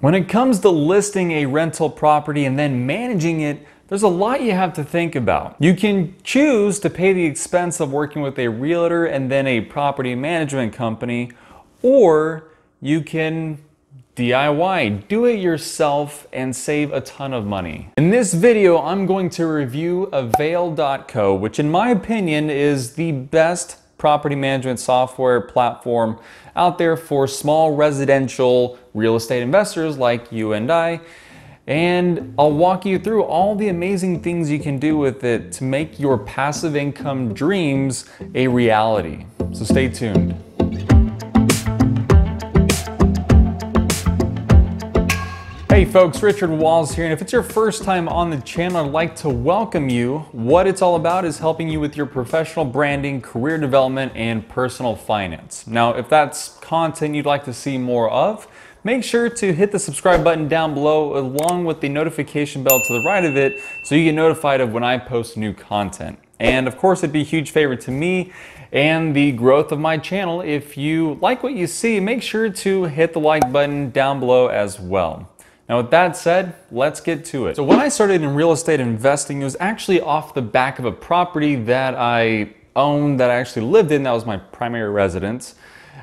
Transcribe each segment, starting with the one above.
When it comes to listing a rental property and then managing it, there's a lot you have to think about. You can choose to pay the expense of working with a realtor and then a property management company, or you can DIY, do it yourself and save a ton of money. In this video, I'm going to review Avail.co, which in my opinion is the best property management software platform out there for small residential real estate investors like you and I. And I'll walk you through all the amazing things you can do with it to make your passive income dreams a reality. So stay tuned. Hey folks, Richard Walls here, and if it's your first time on the channel, I'd like to welcome you. What it's all about is helping you with your professional branding, career development, and personal finance. Now, if that's content you'd like to see more of, make sure to hit the subscribe button down below along with the notification bell to the right of it so you get notified of when I post new content. And of course, it'd be a huge favor to me and the growth of my channel. If you like what you see, make sure to hit the like button down below as well. Now with that said, let's get to it. So when I started in real estate investing, it was actually off the back of a property that I owned, that I actually lived in. That was my primary residence.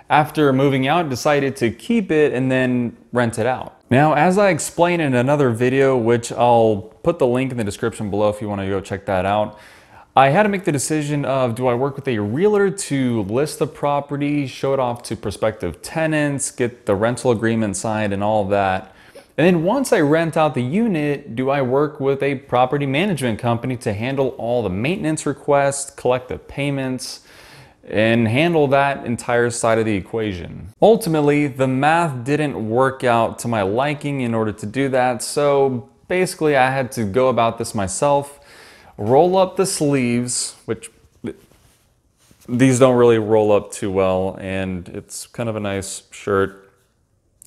After moving out, decided to keep it and then rent it out. Now, as I explained in another video, which I'll put the link in the description below if you want to go check that out, I had to make the decision of, do I work with a realtor to list the property, show it off to prospective tenants, get the rental agreement signed and all of that. And then once I rent out the unit, do I work with a property management company to handle all the maintenance requests, collect the payments, and handle that entire side of the equation? Ultimately, the math didn't work out to my liking in order to do that. So basically I had to go about this myself, roll up the sleeves, which these don't really roll up too well. And it's kind of a nice shirt.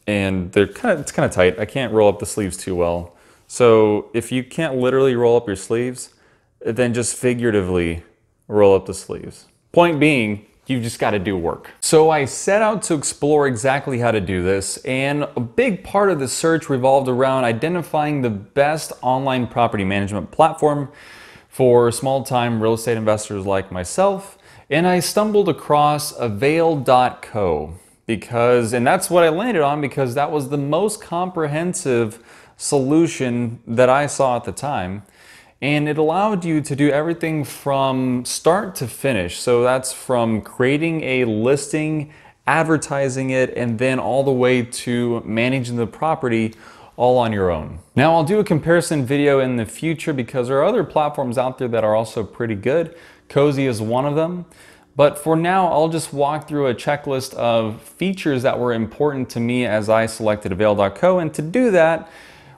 And it's kind of tight. I can't roll up the sleeves too well. So if you can't literally roll up your sleeves, then just figuratively roll up the sleeves. Point being, you've just got to do work. So I set out to explore exactly how to do this, and a big part of the search revolved around identifying the best online property management platform for small-time real estate investors like myself, and I stumbled across Avail.co. And that's what I landed on, because that was the most comprehensive solution that I saw at the time. And it allowed you to do everything from start to finish. So that's from creating a listing, advertising it, and then all the way to managing the property all on your own. Now I'll do a comparison video in the future because there are other platforms out there that are also pretty good. Cozy is one of them. But for now, I'll just walk through a checklist of features that were important to me as I selected Avail.co. And to do that,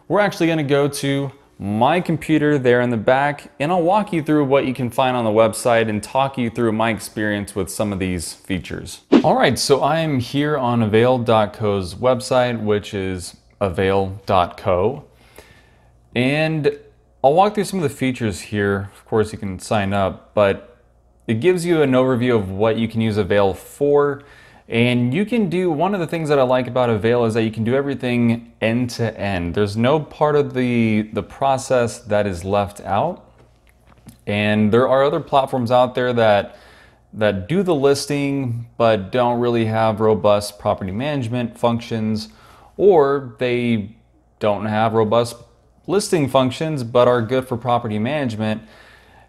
we're actually going to go to my computer there in the back, and I'll walk you through what you can find on the website and talk you through my experience with some of these features. All right, so I am here on Avail.co's website, which is Avail.co. And I'll walk through some of the features here. Of course, you can sign up, but it gives you an overview of what you can use Avail for. And you can do, one of the things that I like about Avail is that you can do everything end to end. There's no part of the process that is left out. And there are other platforms out there that do the listing, but don't really have robust property management functions, or they don't have robust listing functions, but are good for property management.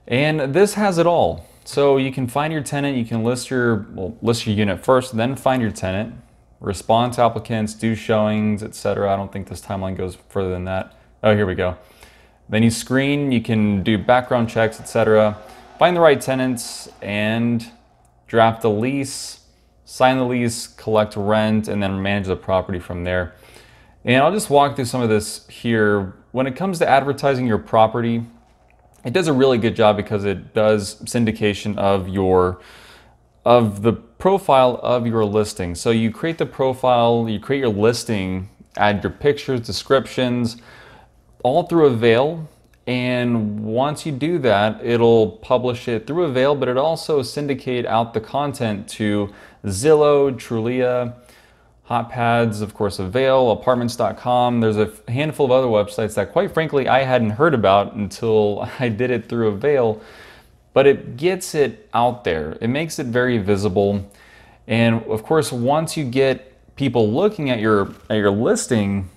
And this has it all. So you can find your tenant, you can list your unit first, then find your tenant, respond to applicants, do showings, etc. I don't think this timeline goes further than that. Oh, here we go. Then you screen, you can do background checks, etc. Find the right tenants and draft a lease, sign the lease, collect rent, and then manage the property from there. And I'll just walk through some of this here. When it comes to advertising your property, it does a really good job because it does syndication of the profile of your listing. So you create the profile, you create your listing, add your pictures, descriptions, all through Avail. And once you do that, it'll publish it through Avail, but it also syndicate out the content to Zillow, Trulia, Hotpads, of course, Avail, apartments.com. There's a handful of other websites that, quite frankly, I hadn't heard about until I did it through Avail, but it gets it out there. It makes it very visible. And of course, once you get people looking at your listing,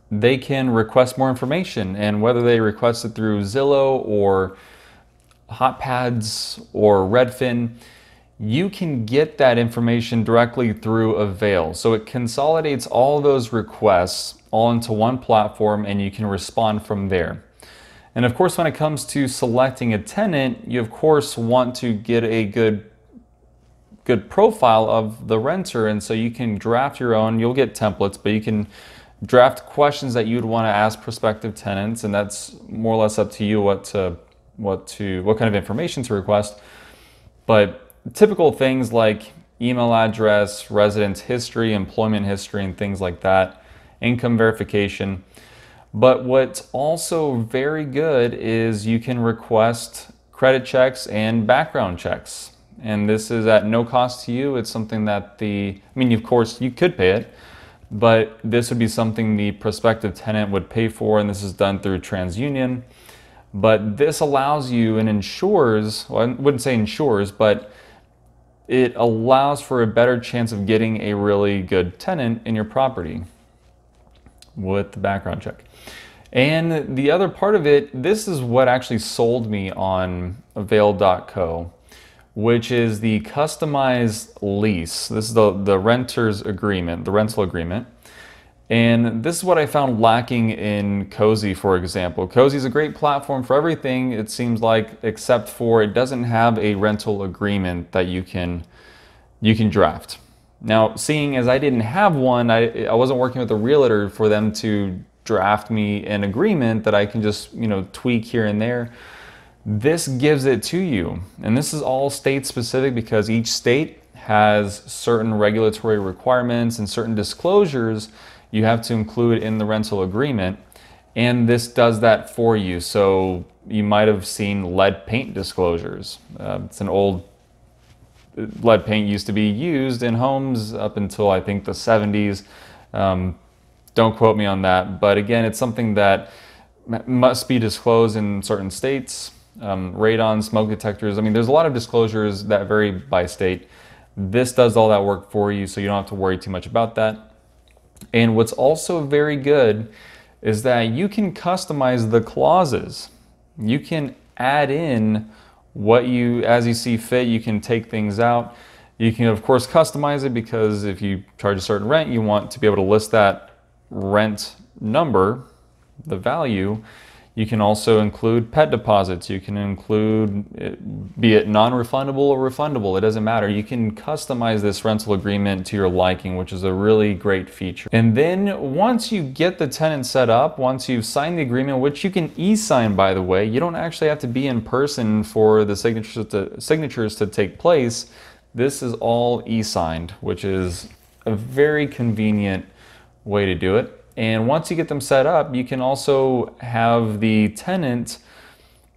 they can request more information. And whether they request it through Zillow or Hotpads or Redfin, you can get that information directly through Avail. So it consolidates all those requests all into one platform, and you can respond from there. And of course, when it comes to selecting a tenant, you of course want to get a good profile of the renter, and so you can draft your own. You'll get templates, but you can draft questions that you'd want to ask prospective tenants, and that's more or less up to you what kind of information to request. But typical things like email address, residence history, employment history, and things like that, income verification. But what's also very good is you can request credit checks and background checks. And this is at no cost to you. It's something that of course you could pay it, but this would be something the prospective tenant would pay for, and this is done through TransUnion. But this allows you and ensures, well, I wouldn't say ensures, but it allows for a better chance of getting a really good tenant in your property with the background check. And the other part of it, this is what actually sold me on Avail.co, which is the customized lease. This is the renter's agreement, the rental agreement. And this is what I found lacking in Cozy, for example. Cozy is a great platform for everything, it seems like, except for it doesn't have a rental agreement that you can draft. Now, seeing as I didn't have one, I wasn't working with a realtor for them to draft me an agreement that I can just, tweak here and there. This gives it to you. And this is all state specific because each state has certain regulatory requirements and certain disclosures you have to include in the rental agreement, and this does that for you. So you might have seen lead paint disclosures. It's an old lead paint used to be used in homes up until I think the 70s. Don't quote me on that, but again, it's something that must be disclosed in certain states. Radon, smoke detectors. There's a lot of disclosures that vary by state. This does all that work for you, so you don't have to worry too much about that. And what's also very good is that you can customize the clauses. You can add in as you see fit. You can take things out. You can, of course, customize it because if you charge a certain rent, you want to be able to list that rent number, the value. You can also include pet deposits. You can include, be it non-refundable or refundable, it doesn't matter. You can customize this rental agreement to your liking, which is a really great feature. And then once you get the tenant set up, once you've signed the agreement, which you can e-sign, by the way, you don't actually have to be in person for the signatures to take place. This is all e-signed, which is a very convenient way to do it. And once you get them set up, you can also have the tenant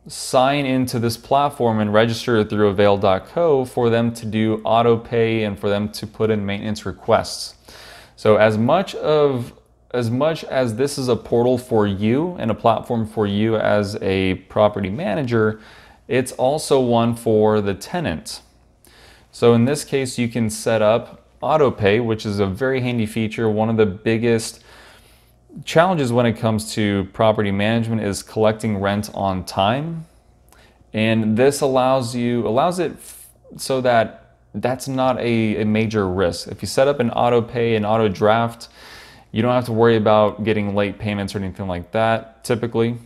sign into this platform and register through Avail.co for them to do Autopay and for them to put in maintenance requests. So as much as this is a portal for you and a platform for you as a property manager, it's also one for the tenant. So in this case, you can set up Autopay, which is a very handy feature. One of the biggest challenges when it comes to property management is collecting rent on time, and this allows it so that that's not a major risk. If you set up an auto pay and auto draft, you don't have to worry about getting late payments or anything like that. Typically,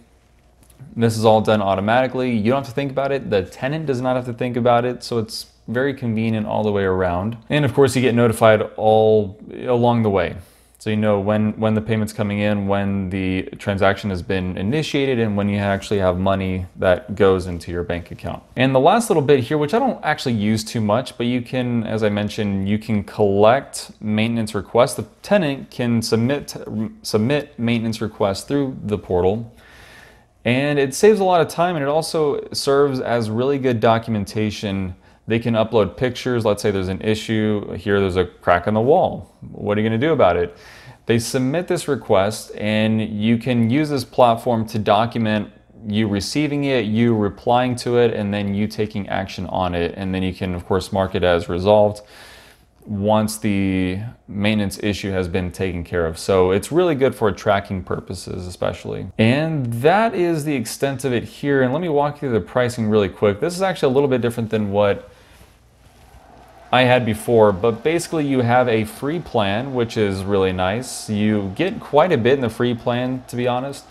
this is all done automatically. You don't have to think about it. The tenant does not have to think about it, so it's very convenient all the way around. And of course, you get notified all along the way. So you know when the payment's coming in, when the transaction has been initiated, and when you actually have money that goes into your bank account. And the last little bit here, which I don't actually use too much, but you can, as I mentioned, you can collect maintenance requests. The tenant can submit maintenance requests through the portal. And it saves a lot of time, and it also serves as really good documentation They can upload pictures. Let's say there's an issue here, there's a crack in the wall. What are you going to do about it? They submit this request, and you can use this platform to document you receiving it, you replying to it, and then you taking action on it. And then you can, of course, mark it as resolved once the maintenance issue has been taken care of. So it's really good for tracking purposes, especially. And that is the extent of it here. And let me walk you through the pricing really quick. This is actually a little bit different than what I had before, but basically you have a free plan, which is really nice. You get quite a bit in the free plan, to be honest.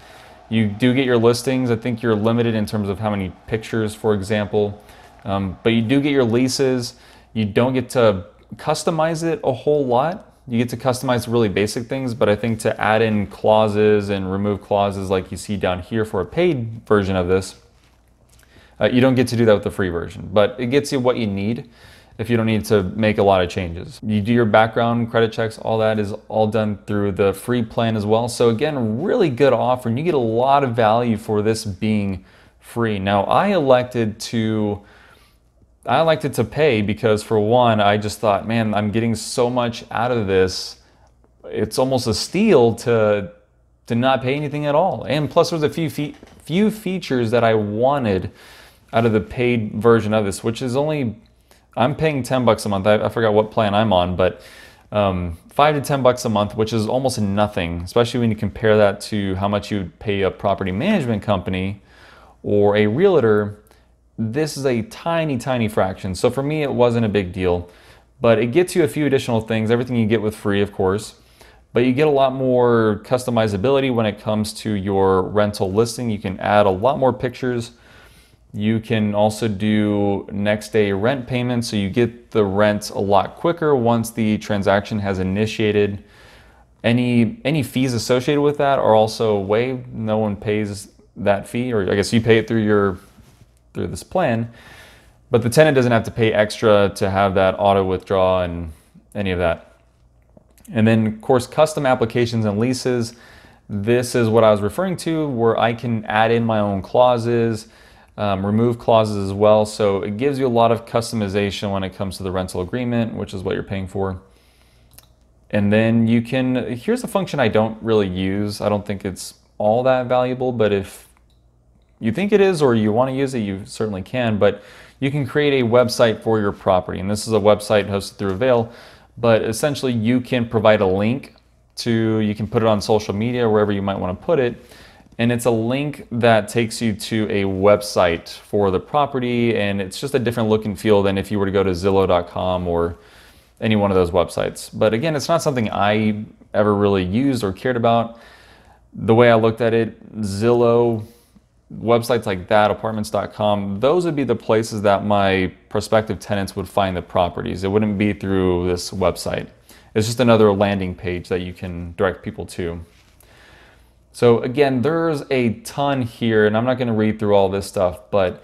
You do get your listings. I think you're limited in terms of how many pictures, for example, but you do get your leases. You don't get to customize it a whole lot. You get to customize really basic things, but I think to add in clauses and remove clauses like you see down here for a paid version of this, you don't get to do that with the free version, but it gets you what you need if you don't need to make a lot of changes. You do your background, credit checks, all that is all done through the free plan as well. So again, really good offer, and you get a lot of value for this being free. Now, I elected to pay because, for one, I just thought, man, I'm getting so much out of this. It's almost a steal to not pay anything at all. And plus, there's a few features that I wanted out of the paid version of this, which is only, I'm paying $10 a month. I forgot what plan I'm on, but $5 to $10 a month, which is almost nothing, especially when you compare that to how much you'd pay a property management company or a realtor. This is a tiny, tiny fraction. So for me, it wasn't a big deal, but it gets you a few additional things, everything you get with free, of course, but you get a lot more customizability when it comes to your rental listing. You can add a lot more pictures. You can also do next day rent payments, so you get the rent a lot quicker once the transaction has initiated. Any fees associated with that are also waived. No one pays that fee, or I guess you pay it through this plan, but the tenant doesn't have to pay extra to have that auto withdraw and any of that. And then, of course, custom applications and leases. This is what I was referring to, where I can add in my own clauses, remove clauses as well. So it gives you a lot of customization when it comes to the rental agreement, which is what you're paying for. And then you can, here's a function I don't really use. I don't think it's all that valuable, but if you think it is or you want to use it, you certainly can. But you can create a website for your property. And this is a website hosted through Avail, but essentially you can provide a link to, you can put it on social media, wherever you might want to put it. And it's a link that takes you to a website for the property, and it's just a different look and feel than if you were to go to Zillow.com or any one of those websites. But again, it's not something I ever really used or cared about. The way I looked at it, Zillow, websites like that, apartments.com, those would be the places that my prospective tenants would find the properties. It wouldn't be through this website. It's just another landing page that you can direct people to. So again, there's a ton here, and I'm not going to read through all this stuff, but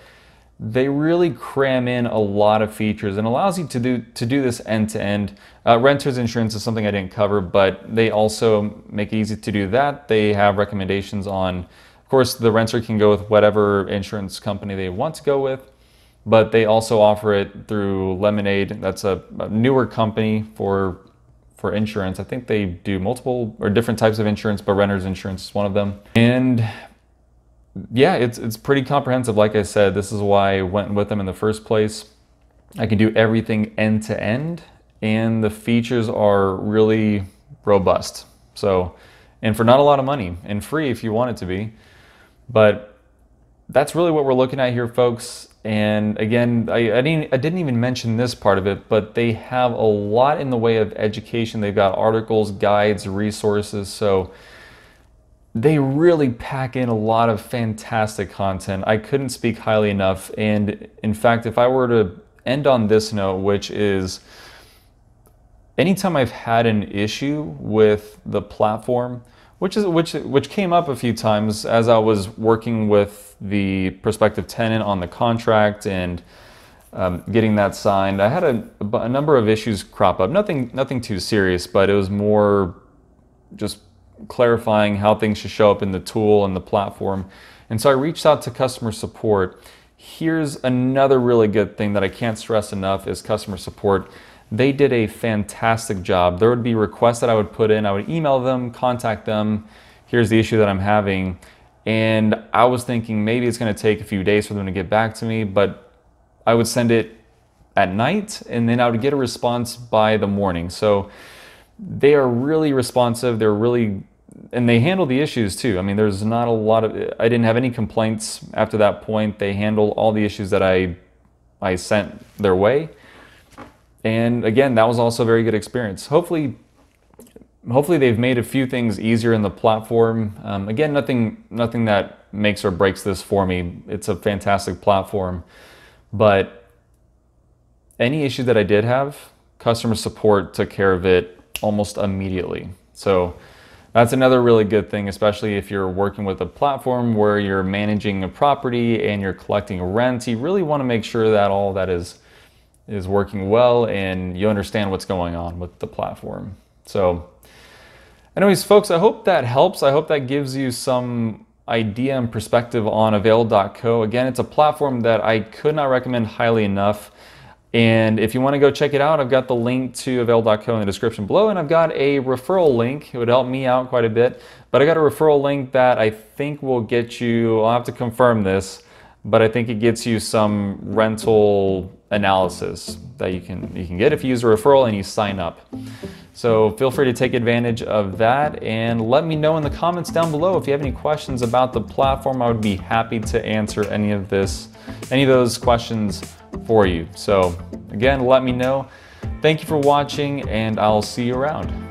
they really cram in a lot of features and allows you to do this end-to-end. Renter's insurance is something I didn't cover, but they also make it easy to do that. They have recommendations on, of course, the renter can go with whatever insurance company they want to go with, but they also offer it through Lemonade. That's a newer company for insurance. I think they do multiple or different types of insurance, but renter's insurance is one of them. And yeah, it's pretty comprehensive. Like I said, this is why I went with them in the first place. I can do everything end to end, and the features are really robust. So, and for not a lot of money, and free if you want it to be. But that's really what we're looking at here, folks. And again, I didn't even mention this part of it, but they have a lot in the way of education. They've got articles, guides, resources. So they really pack in a lot of fantastic content. I couldn't speak highly enough. And in fact, if I were to end on this note, which is anytime I've had an issue with the platform, which came up a few times as I was working with the prospective tenant on the contract and getting that signed, I had a number of issues crop up. Nothing too serious, but it was more just clarifying how things should show up in the tool and the platform. And so I reached out to customer support, Here's another really good thing that I can't stress enough is customer support. They did a fantastic job. There would be requests that I would put in. I would email them, contact them. Here's the issue that I'm having. And I was thinking maybe it's going to take a few days for them to get back to me, but I would send it at night and then I would get a response by the morning. So they are really responsive. And they handle the issues too. I mean, there's not a lot of, I didn't have any complaints after that point. They handled all the issues that I sent their way. And again, that was also a very good experience. Hopefully they've made a few things easier in the platform. Again, nothing that makes or breaks this for me. It's a fantastic platform. But any issue that I did have, customer support took care of it almost immediately. So that's another really good thing, especially if you're working with a platform where you're managing a property and you're collecting rent. You really want to make sure that all that is working well and you understand what's going on with the platform. So anyways, folks, I hope that helps. I hope that gives you some idea and perspective on Avail.co. Again, it's a platform that I could not recommend highly enough. And if you want to go check it out, I've got the link to Avail.co in the description below, and I've got a referral link. It would help me out quite a bit, but I got a referral link that I think will get you, I'll have to confirm this, but I think it gets you some rental analysis that you can get if you use a referral and you sign up. So feel free to take advantage of that and let me know in the comments down below if you have any questions about the platform. I would be happy to answer any of those questions for you. So again, let me know. Thank you for watching and I'll see you around.